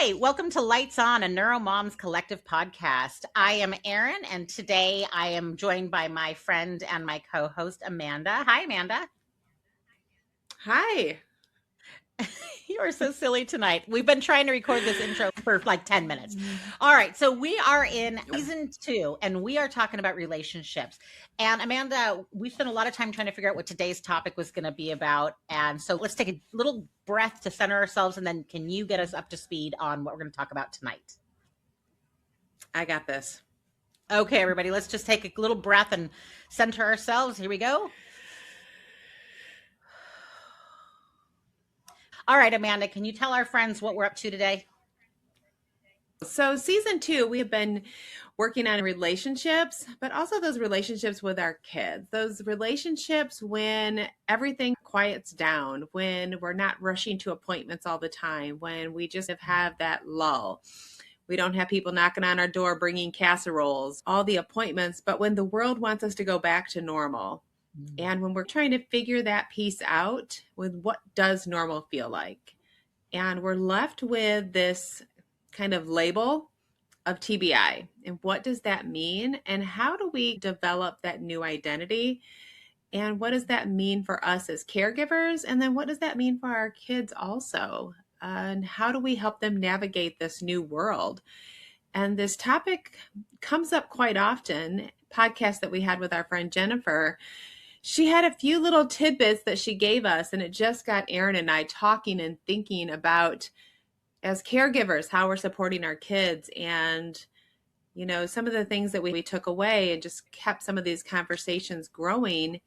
Hi, welcome to Lights On, a Neuromoms Collective podcast. I am Erin, and today I am joined by my friend and my co-host, Amanda. Hi, Amanda. Hi. You are so silly tonight. We've been trying to record this intro for like 10 minutes. All right, so we are in season 2, and we are talking about relationships. And Amanda, we spent a lot of time trying to figure out what today's topic was going to be about. And so let's take a little breath to center ourselves, and then can you get us up to speed on what we're going to talk about tonight? I got this. Okay, everybody, let's just take a little breath and center ourselves. Here we go. All right, Amanda, can you tell our friends what we're up to today? So season 2, we have been working on relationships, but also those relationships with our kids, those relationships when everything quiets down, when we're not rushing to appointments all the time, when we just have that lull. We don't have people knocking on our door, bringing casseroles, all the appointments, but when the world wants us to go back to normal. And when we're trying to figure that piece out with what does normal feel like. And we're left with this kind of label of TBI. And what does that mean? And how do we develop that new identity? And what does that mean for us as caregivers? And then what does that mean for our kids also? And how do we help them navigate this new world? And this topic comes up quite often. Podcast that we had with our friend Jennifer, she had a few little tidbits that she gave us, and it just got Erin and I talking and thinking about, as caregivers, how we're supporting our kids and, you know, some of the things that we took away and just kept some of these conversations growing.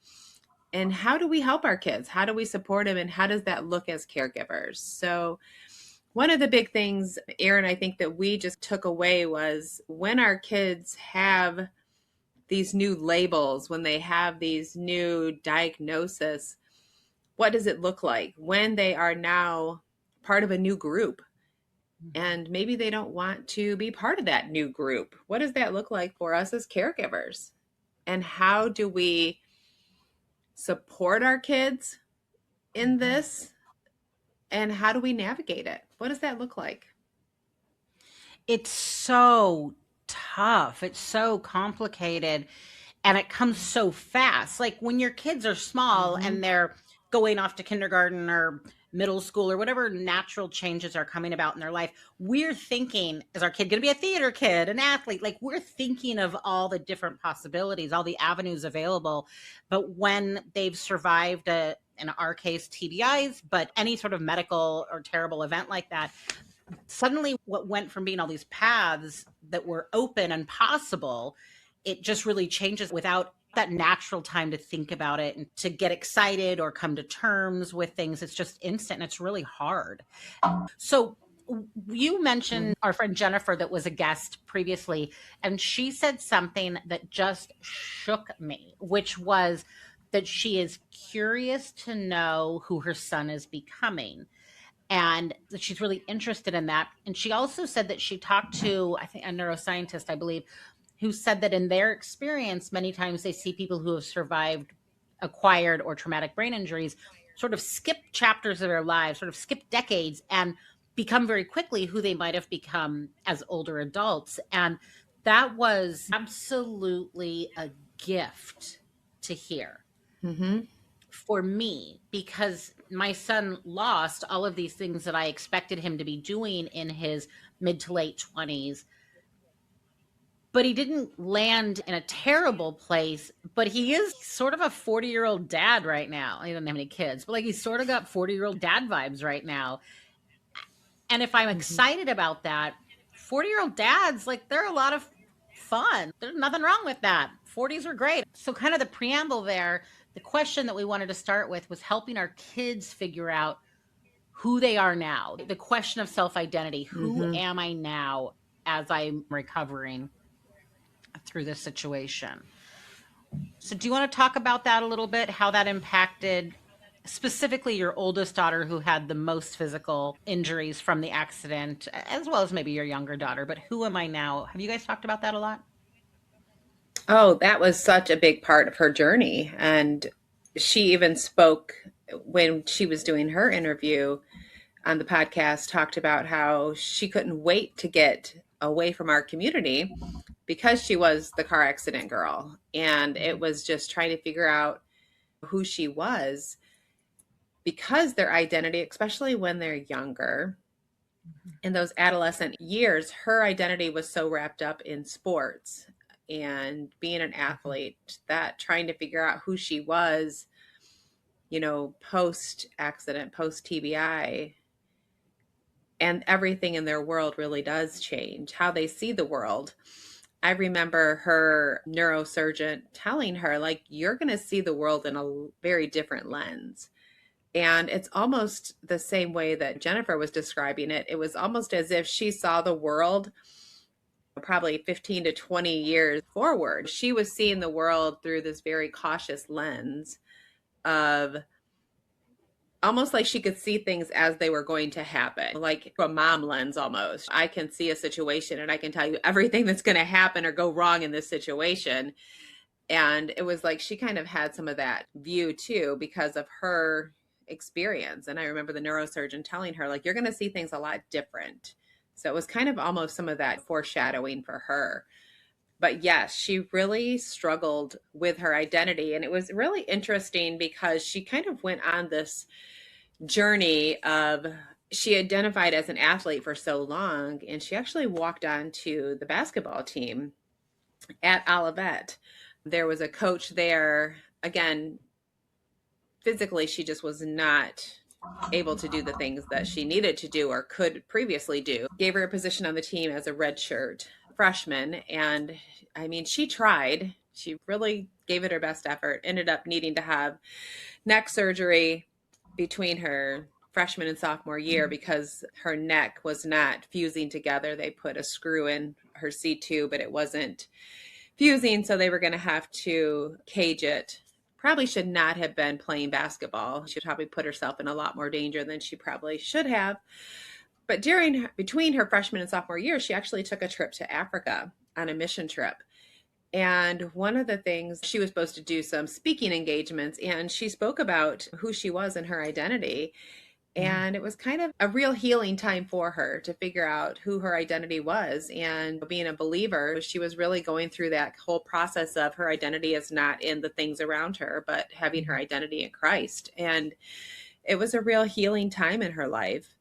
And how do we help our kids? How do we support them? And how does that look as caregivers? So one of the big things, Erin, I think that we just took away was when our kids have these new labels, when they have these new diagnoses, what does it look like when they are now part of a new group? And maybe they don't want to be part of that new group. What does that look like for us as caregivers? And how do we support our kids in this? And how do we navigate it? What does that look like? It's so tough. It's so complicated. And it comes so fast. Like when your kids are small and they're going off to kindergarten or middle school or whatever natural changes are coming about in their life, we're thinking, is our kid going to be a theater kid, an athlete? Like we're thinking of all the different possibilities, all the avenues available. But when they've survived in our case, TBIs, but any sort of medical or terrible event like that, suddenly what went from being all these paths that were open and possible, it just really changes without that natural time to think about it and to get excited or come to terms with things. It's just instant and it's really hard. So you mentioned our friend Jennifer that was a guest previously, and she said something that just shook me, which was that she is curious to know who her son is becoming. And she's really interested in that. And she also said that she talked to, I think, a neuroscientist, I believe, who said that in their experience, many times they see people who have survived acquired or traumatic brain injuries sort of skip chapters of their lives, sort of skip decades, and become very quickly who they might have become as older adults. And that was absolutely a gift to hear. For me, because my son lost all of these things that I expected him to be doing in his mid to late 20s. But he didn't land in a terrible place, but he is sort of a 40-year-old dad right now. He doesn't have any kids, but like he's sort of got 40-year-old dad vibes right now. And if I'm excited about that, 40-year-old dads, like they're a lot of fun. There's nothing wrong with that. 40s are great. So kind of the preamble there, the question that we wanted to start with was helping our kids figure out who they are now. The question of self-identity. Who am I now as I'm recovering through this situation? So do you want to talk about that a little bit, how that impacted specifically your oldest daughter who had the most physical injuries from the accident, as well as maybe your younger daughter, but who am I now? Have you guys talked about that a lot? Oh, that was such a big part of her journey. And she even spoke when she was doing her interview on the podcast talked about how she couldn't wait to get away from our community because she was the car accident girl. And it was just trying to figure out who she was because their identity, especially when they're younger, in those adolescent years, her identity was so wrapped up in sports and being an athlete that trying to figure out who she was, post accident, post TBI, and everything in their world really does change how they see the world. I remember her neurosurgeon telling her, like, you're going to see the world in a very different lens. And it's almost the same way that Jennifer was describing it. It was almost as if she saw the world probably 15 to 20 years forward. She was seeing the world through this very cautious lens of almost like she could see things as they were going to happen, like a mom lens almost. I can see a situation and I can tell you everything that's going to happen or go wrong in this situation. And it was like she kind of had some of that view too because of her experience. And I remember the neurosurgeon telling her, like, you're going to see things a lot different. So it was kind of almost some of that foreshadowing for her. But yes, she really struggled with her identity. And it was really interesting because she kind of went on this journey of she identified as an athlete for so long, and she actually walked on to the basketball team at Olivet. There was a coach there. Again, physically, she just was not able to do the things that she needed to do or could previously do. Gave her a position on the team as a redshirt freshman. And I mean, she tried. She really gave it her best effort, ended up needing to have neck surgery between her freshman and sophomore year because her neck was not fusing together. They put a screw in her C2, but it wasn't fusing, so they were going to have to cage it. Probably should not have been playing basketball. She probably put herself in a lot more danger than she probably should have. But between her freshman and sophomore year, she actually took a trip to Africa on a mission trip. And one of the things, she was supposed to do some speaking engagements, and she spoke about who she was and her identity. And it was kind of a real healing time for her to figure out who her identity was. And being a believer, she was really going through that whole process of her identity is not in the things around her, but having her identity in Christ. And it was a real healing time in her life.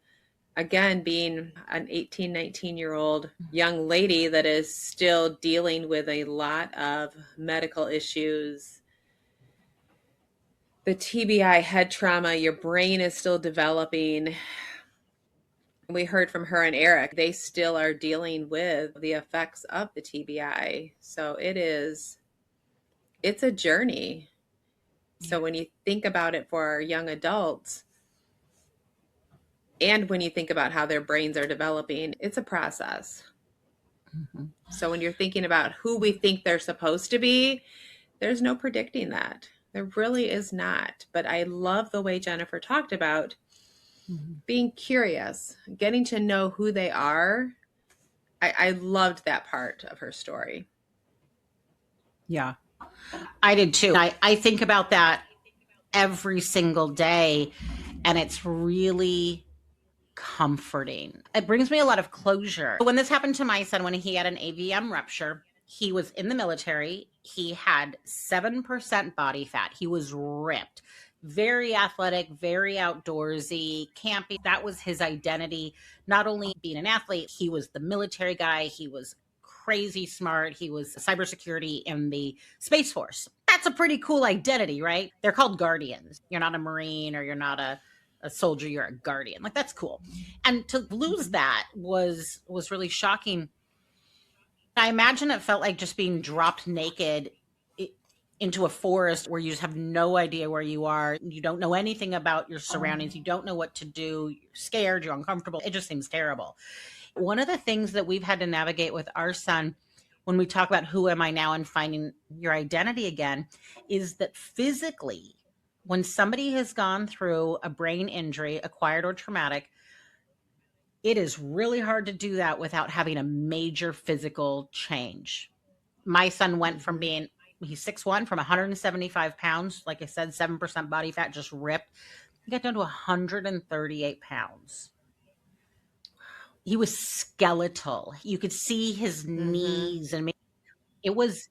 Again, being an 18, 19-year-old young lady that is still dealing with a lot of medical issues, the TBI, head trauma, your brain is still developing. We heard from her and Eric, they still are dealing with the effects of the TBI. So it's a journey. So when you think about it for our young adults, and when you think about how their brains are developing, it's a process. Mm-hmm. So when you're thinking about who we think they're supposed to be, there's no predicting that. There really is not. But I love the way Jennifer talked about being curious, getting to know who they are. I loved that part of her story. Yeah, I did too. I think about that every single day, and it's really comforting. It brings me a lot of closure. When this happened to my son, when he had an AVM rupture, he was in the military. He had 7% body fat. He was ripped, very athletic, very outdoorsy, campy. That was his identity. Not only being an athlete, he was the military guy. He was crazy smart. He was cybersecurity in the Space Force. That's a pretty cool identity, right? They're called guardians. You're not a Marine or you're not a soldier, you're a guardian. Like, that's cool. And to lose that was really shocking. I imagine it felt like just being dropped naked into a forest where you just have no idea where you are. You don't know anything about your surroundings. You don't know what to do. You're scared. You're uncomfortable. It just seems terrible. One of the things that we've had to navigate with our son when we talk about who am I now and finding your identity again is that physically, when somebody has gone through a brain injury, acquired or traumatic, it is really hard to do that without having a major physical change. My son went from he's 6'1", from 175 pounds, like I said, 7% body fat, just ripped. He got down to 138 pounds. He was skeletal. You could see his Mm-hmm. knees, and it was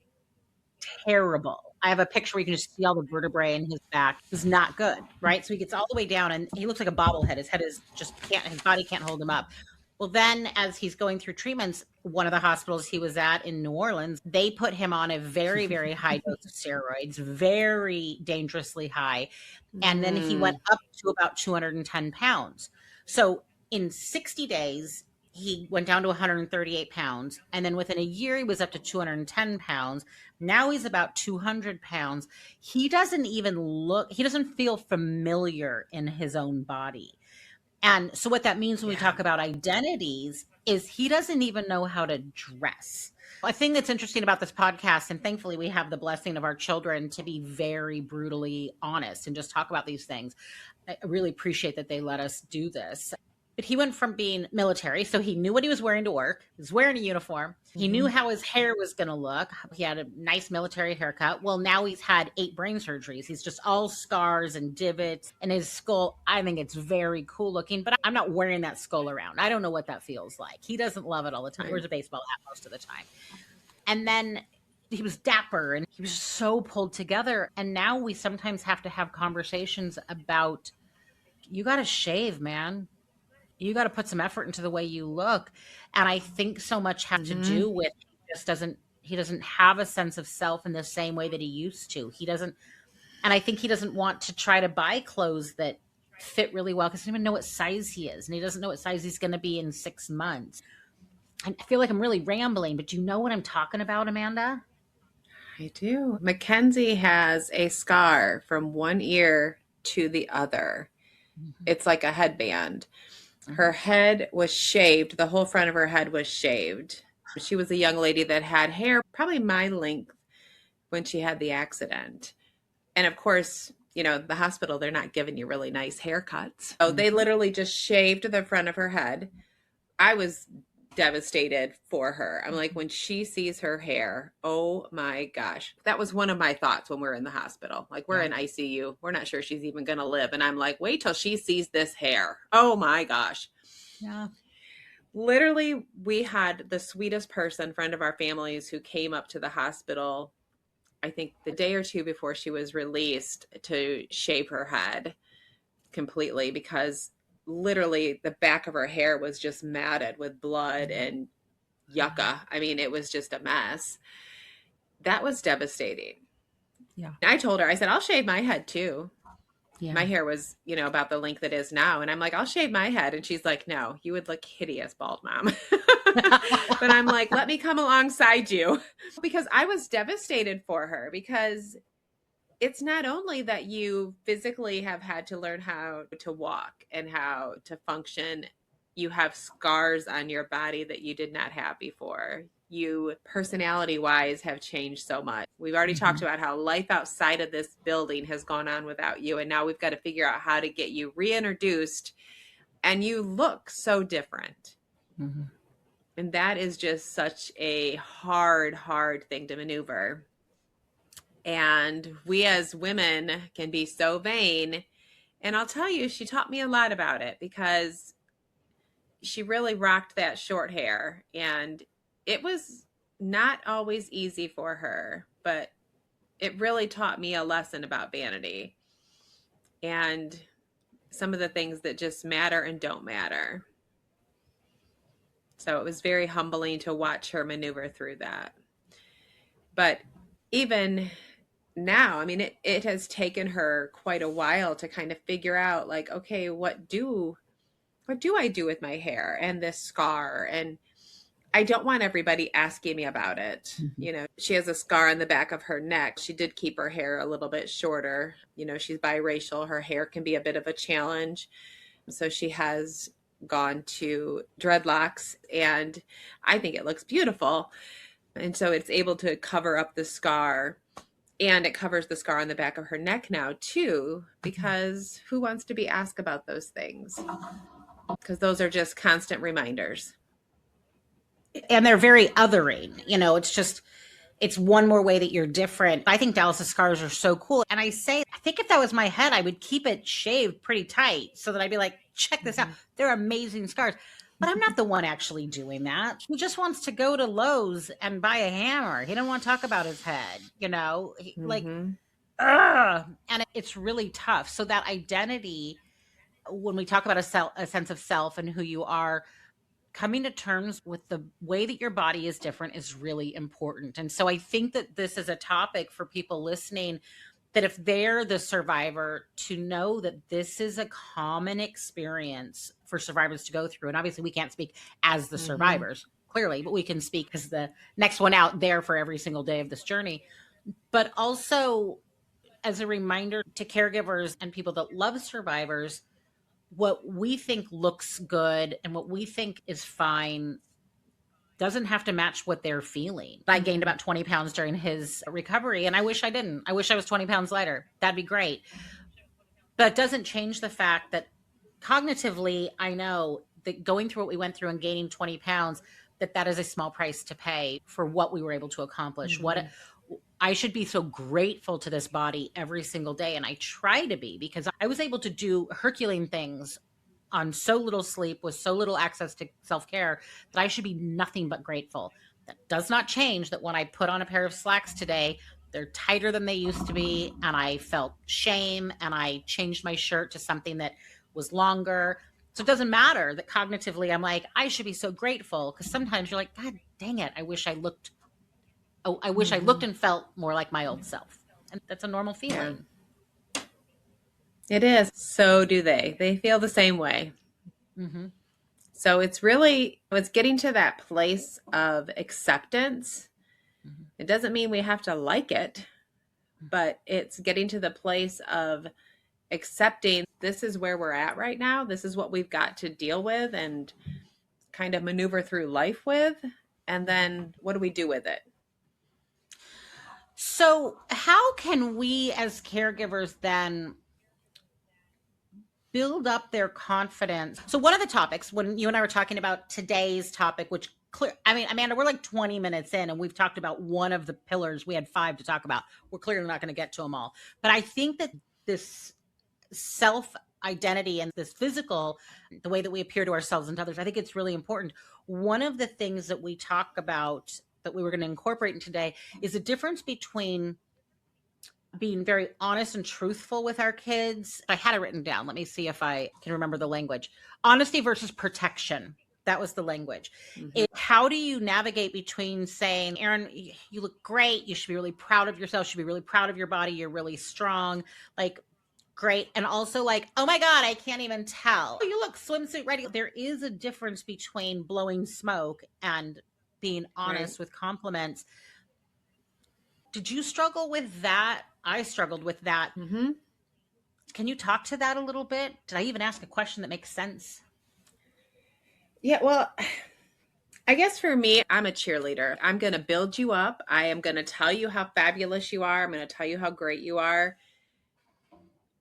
terrible. I have a picture where you can just see all the vertebrae in his back. It was not good, right? So he gets all the way down and he looks like a bobblehead. His head is just can't, his body can't hold him up. Well, then as he's going through treatments, one of the hospitals he was at in New Orleans, they put him on a very, very high dose of steroids, very dangerously high. And then he went Mm. up to about 210 pounds. So in 60 days, he went down to 138 pounds. And then within a year, he was up to 210 pounds. Now he's about 200 pounds. He doesn't even look, he doesn't feel familiar in his own body. And so, what that means when we Yeah. talk about identities is he doesn't even know how to dress. A thing that's interesting about this podcast, and thankfully we have the blessing of our children to be very brutally honest and just talk about these things. I really appreciate that they let us do this. But he went from being military, so he knew what he was wearing to work. He was wearing a uniform. He knew Mm-hmm. how his hair was going to look. He had a nice military haircut. Well, now he's had 8 brain surgeries. He's just all scars and divots. And his skull, I think it's very cool looking, but I'm not wearing that skull around. I don't know what that feels like. He doesn't love it all the time. He Right. wears a baseball hat most of the time. And then he was dapper and he was so pulled together. And now we sometimes have to have conversations about, you got to shave, man. You got to put some effort into the way you look. And I think so much has to Mm-hmm. do with he doesn't have a sense of self in the same way that he used to. He doesn't, and I think he doesn't want to try to buy clothes that fit really well because he doesn't even know what size he is, and he doesn't know what size he's going to be in 6 months. I feel like I'm really rambling, but do you know what I'm talking about, Amanda? I do. Mackenzie has a scar from one ear to the other. Mhm. It's like a headband. Her Mhm. head was shaved. The whole front of her head was shaved. She was a young lady that had hair probably my length when she had the accident. And of course, the hospital, they're not giving you really nice haircuts. So they Mhm. literally just shaved the front of her head. I was devastated for her. I'm like, Mhm. when she sees her hair, oh my gosh. That was one of my thoughts when we're in the hospital. Like, we're Yeah. in ICU. We're not sure she's even going to live. And I'm like, wait till she sees this hair. Oh my gosh. Yeah. Literally, we had the sweetest person, friend of our families, who came up to the hospital, I think the day or two before she was released, to shave her head completely because literally the back of her hair was just matted with blood and yucca. I mean, it was just a mess. That was devastating. Yeah. I told her, I said, I'll shave my head too. My Yeah. hair was, about the length it is now. And I'm like, I'll shave my head. And she's like, no, you would look hideous, bald mom. But I'm like, let me come alongside you because I was devastated for her because it's not only that you physically have had to learn how to walk and how to function, you have scars on your body that you did not have before. You, personality wise, have changed so much. We've already talked Mhm. about how life outside of this building has gone on without you. And now we've got to figure out how to get you reintroduced. And you look so different. Mhm. And that is just such a hard, hard thing to maneuver. And we as women can be so vain. And I'll tell you, she taught me a lot about it because she really rocked that short hair. And it was not always easy for her, but it really taught me a lesson about vanity and some of the things that just matter and don't matter. So it was very humbling to watch her maneuver through that. But even now, I mean, it has taken her quite a while to kind of figure out, like, okay, what do I do with my hair and this scar? And I don't want everybody asking me about it. Mhm. She has a scar on the back of her neck. She did keep her hair a little bit shorter. She's biracial. Her hair can be a bit of a challenge. So she has gone to dreadlocks, and I think it looks beautiful. And so it's able to cover up the scar, and it covers the scar on the back of her neck now too, because who wants to be asked about those things? Because those are just constant reminders. And they're very othering. It's just it's one more way that you're different. I think Dallas's scars are so cool. And I think if that was my head, I would keep it shaved pretty tight so that I'd be like, check this out. Mhm. They're amazing scars. but I'm not the one actually doing that. He just wants to go to Lowe's and buy a hammer. He don't want to talk about his head, like, Mm-hmm. ugh. And it's really tough. So that identity, when we talk about a sense of self and who you are, coming to terms with the way that your body is different is really important. And so I think that this is a topic for people listening, that if they're the survivor, to know that this is a common experience for survivors to go through. And obviously we can't speak as the Mm-hmm. survivors clearly, but we can speak as the next one out there for every single day of this journey. But also as a reminder to caregivers and people that love survivors, what we think looks good and what we think is fine doesn't have to match what they're feeling. I gained Mm-hmm. about 20 pounds during his recovery, and I wish I didn't. I wish I was 20 pounds lighter. That'd be great. But it doesn't change the fact that cognitively, I know that going through what we went through and gaining 20 pounds, that is a small price to pay for what we were able to accomplish. Mm-hmm. I should be so grateful to this body every single day. And I try to be, because I was able to do Herculean things on so little sleep with so little access to self-care that I should be nothing but grateful. That does not change that when I put on a pair of slacks today, they're tighter than they used to be, and I felt shame, and I changed my shirt to something that was longer. So it doesn't matter that cognitively I'm like, I should be so grateful, because sometimes you're like, God dang it, I wish I Mm-hmm. looked and felt more like my old self. And that's a normal Yeah, feeling. it is. So do they. They feel the same way. Mm-hmm. So it's getting to that place of acceptance. Mm-hmm. It doesn't mean we have to like it, but it's getting to the place of accepting this is where we're at right now. This is what we've got to deal with and kind of maneuver through life with. And then what do we do with it? So, how can we as caregivers then build up their confidence? So, one of the topics, when you and I were talking about today's topic, which I mean, Amanda, we're like 20 minutes in and we've talked about one of the pillars. We had 5 to talk about. We're clearly not going to get to them all. But I think that this self identity and this physical, the way that we appear to ourselves and to others, I think it's really important. One of the things that we talk about that we were going to incorporate in today is the difference between being very honest and truthful with our kids. I had it written down. Let me see if I can remember the language. Honesty versus protection. That was the language. Mm-hmm. How do you navigate between saying, Erin, you look great. You should be really proud of yourself. You should be really proud of your body. You're really strong. Like, great. And also like, oh my God, I can't even tell. You look swimsuit ready. There is a difference between blowing smoke and being Right. honest with compliments. Did you struggle with that? I struggled with that. Mm-hmm. Can you talk to that a little bit? Did I even ask a question that makes sense? Yeah, well, I guess for me, I'm a cheerleader. I'm going to build you up. I am going to tell you how fabulous you are. I'm going to tell you how great you are.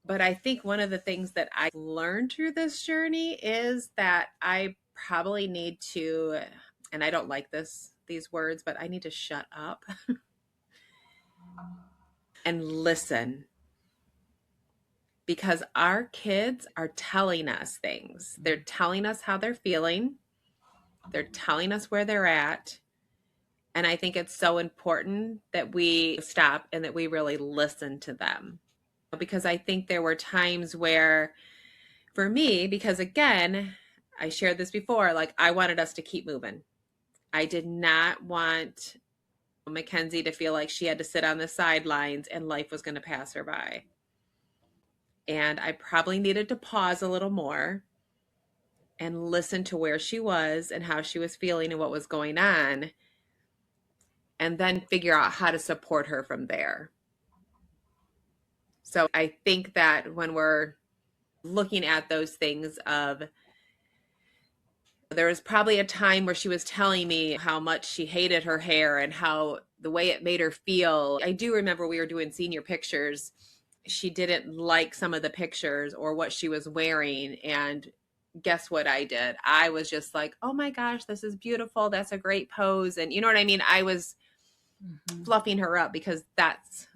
But I think one of the things that I learned through this journey is that I probably need to, and I don't like these words, but I need to shut up and listen, because our kids are telling us things. They're telling us how they're feeling. They're telling us where they're at. And I think it's so important that we stop and that we really listen to them. Because I think there were times where, for me, because again, I shared this before, like I wanted us to keep moving. I did not want Mackenzie to feel like she had to sit on the sidelines and life was going to pass her by. And I probably needed to pause a little more and listen to where she was and how she was feeling and what was going on, and then figure out how to support her from there. So I think that when we're looking at those things of, there was probably a time where she was telling me how much she hated her hair and how the way it made her feel. I do remember we were doing senior pictures. She didn't like some of the pictures or what she was wearing. And guess what I did? I was just like, oh my gosh, this is beautiful. That's a great pose. And you know what I mean? I was fluffing her up because that's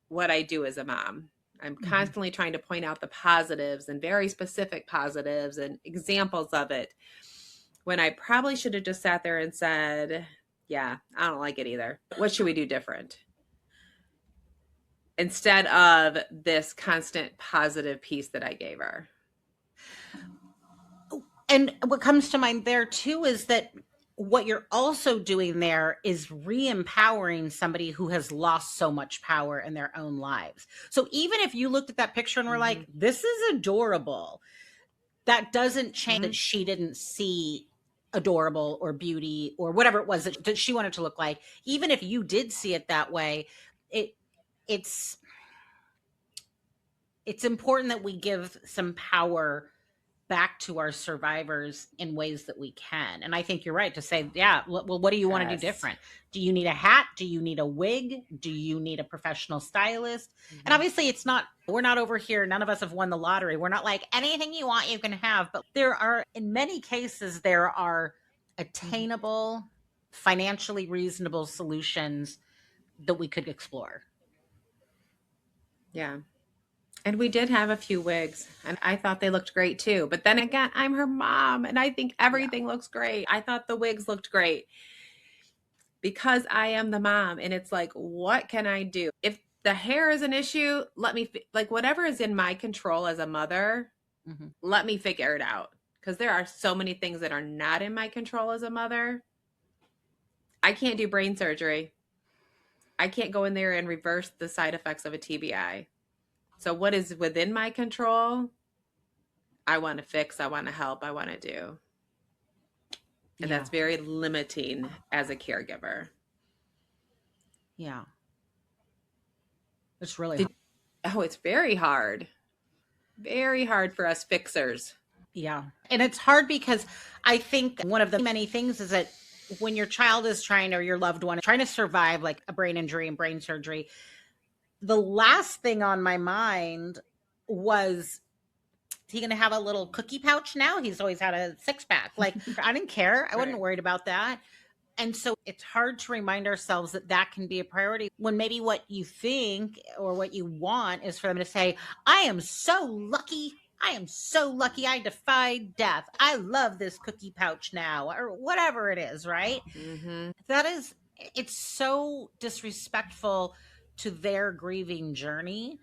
what I do as a mom. I'm constantly trying to point out the positives and very specific positives and examples of it. when I probably should have just sat there and said, yeah, I don't like it either. What should we do different? Instead of this constant positive piece that I gave her. And what comes to mind there too is that what you're also doing there is re-empowering somebody who has lost so much power in their own lives. So even if you looked at that picture and were like, this is adorable, that doesn't change that she didn't see adorable or beauty or whatever it was that she wanted to look like. Even if you did see it that way, it it's it's important that we give some power back to our survivors in ways that we can. And I think you're right to say, yeah, well, what do you want to do different? Do you need a hat? Do you need a wig? Do you need a professional stylist? And obviously it's not, we're not over here. None of us have won the lottery. We're not like anything you want, you can have, but there are, in many cases, there are attainable, financially reasonable solutions that we could explore. Yeah. And we did have a few wigs, and I thought they looked great too. But then again, I'm her mom, and I think everything looks great. I thought the wigs looked great because I am the mom, and it's like, what can I do? If the hair is an issue, let me, like, whatever is in my control as a mother, let me figure it out. Because there are so many things that are not in my control as a mother. I can't do brain surgery. I can't go in there and reverse the side effects of a TBI. So what is within my control, I want to fix, I want to help, I want to do. And that's very limiting as a caregiver. Yeah. It's really hard. Oh, it's very hard. Very hard for us fixers. Yeah. And it's hard because I think one of the many things is that when your child is trying, or your loved one is trying to survive like a brain injury and brain surgery, the last thing on my mind was, is he going to have a little cookie pouch now? He's always had a six-pack. Like, I didn't care. I wasn't worried about that. And so it's hard to remind ourselves that that can be a priority when maybe what you think or what you want is for them to say, I am so lucky. I am so lucky I defied death. I love this cookie pouch now, or whatever it is, right? That is, it's so disrespectful to their grieving journey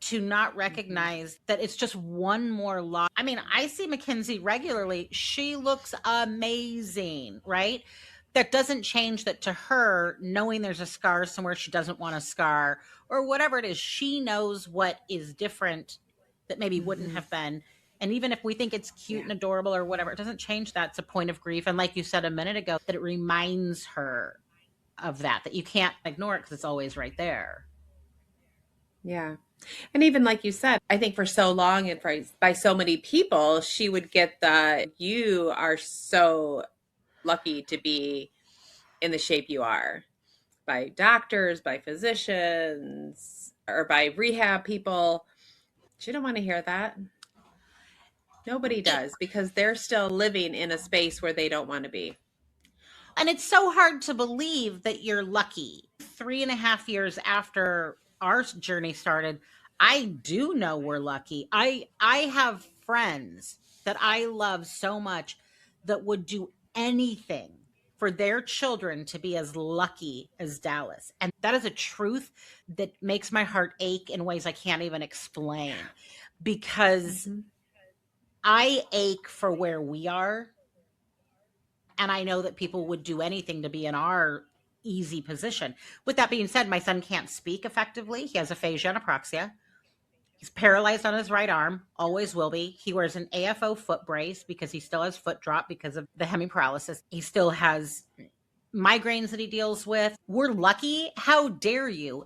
to not recognize that it's just one more loss. I mean, I see Mackenzie regularly. She looks amazing, right? That doesn't change that to her, knowing there's a scar somewhere she doesn't want a scar or whatever it is. She knows what is different that maybe wouldn't have been. And even if we think it's cute and adorable or whatever, it doesn't change that. It's a point of grief. And like you said a minute ago, that it reminds her of that you can't ignore it because it's always right there. Yeah. And even like you said, I think for so long and by so many people, she would get the, you are so lucky to be in the shape you are, by doctors, by physicians, or by rehab people. She don't want to hear that. Nobody does, because they're still living in a space where they don't want to be. And it's so hard to believe that you're lucky. 3.5 years after our journey started, I do know we're lucky. I have friends that I love so much that would do anything for their children to be as lucky as Dallas. And that is a truth that makes my heart ache in ways I can't even explain, because I ache for where we are. And I know that people would do anything to be in our easy position. With that being said, my son can't speak effectively. He has aphasia and apraxia. He's paralyzed on his right arm, always will be. He wears an AFO foot brace because he still has foot drop because of the hemiparalysis. He still has migraines that he deals with. We're lucky. How dare you?